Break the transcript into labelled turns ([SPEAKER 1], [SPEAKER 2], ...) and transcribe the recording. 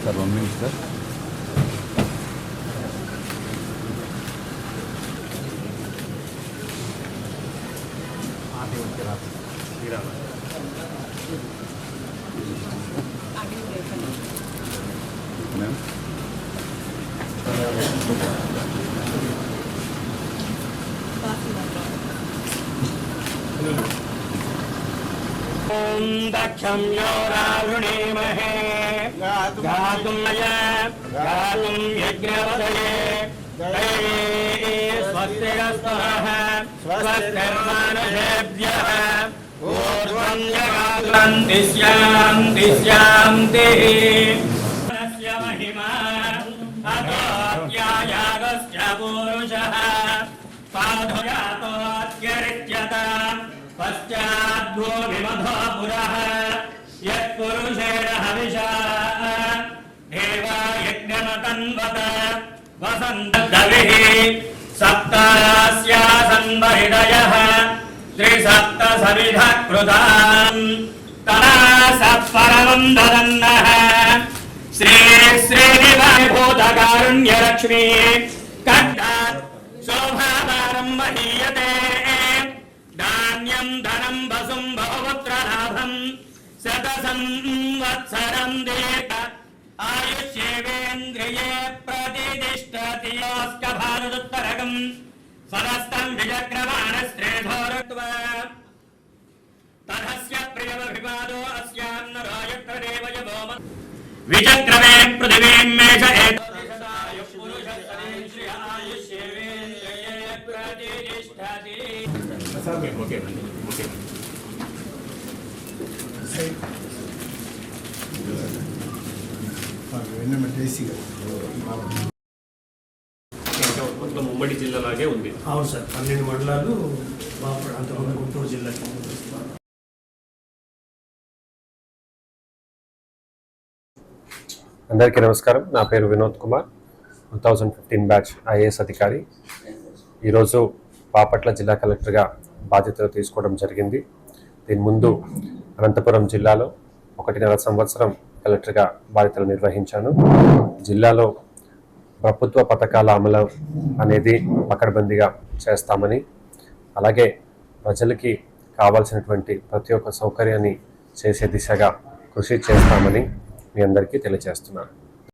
[SPEAKER 1] Sir 1 minute sir.
[SPEAKER 2] दक्षं यो रावृणीमहे गातुं यज्ञवदये दैवे स्वस्तिरस्तुनः स्वस्तिर्मानुषेभ्यः ऊर्ध्वं जगातु शान्तिः तस्य महिमा अतोऽत्यायागस्य पुरुषः पादुजातोऽत्यरिच्यता पश्चाद्भूमिमधो पुरः यत्पुरुषेण हविषा देवा यज्ञमतन्वत वसन्तद्दविः सप्तास्यासन्वहृदयः त्रिसप्तसविधः कृताम् तदा सत्परमं ददन्नः श्रीभूतकारुण्यलक्ष्मी कण्ठात् शोभावारं महीयते धान्यं धनं वसुं बहुपुत्रलाभं शतसंवत्सरं दीर्घ आयुष्येवेन्द्रिये प्रतिष्ठति भानुदुत्तरकं सदस्तं विचक्रमाणस्त्रेधोरत्वा तदस्य प्रियमभिवादो अस्यान्नरो यत्र देवयवो विचक्रमे पृथिवीं मेष आयुष्येवेन्द्रिये प्रतिष्ठति
[SPEAKER 3] మొత్తం ఉమ్మడి జిల్లాలాగే ఉంది.
[SPEAKER 4] అవును సార్, 12 మండలాలు అంతకుముందు గుంటూరు జిల్లాకి.
[SPEAKER 5] అందరికీ నమస్కారం. నా పేరు వినోద్ కుమార్, 2015 బ్యాచ్ ఐఏఎస్ అధికారి. ఈరోజు బాపట్ల జిల్లా కలెక్టర్గా బాధ్యతలు తీసుకోవడం జరిగింది. దీని ముందు అనంతపురం జిల్లాలో 1.5 సంవత్సరం కలెక్టర్గా బాధ్యతలు నిర్వహించాను. జిల్లాలో ప్రభుత్వ పథకాల అమలు అనేది పకడ్బందీగా చేస్తామని, అలాగే ప్రజలకి కావాల్సినటువంటి ప్రతి ఒక్క సౌకర్యాన్ని చేసే దిశగా కృషి చేస్తామని మీ అందరికీ తెలియజేస్తున్నాను.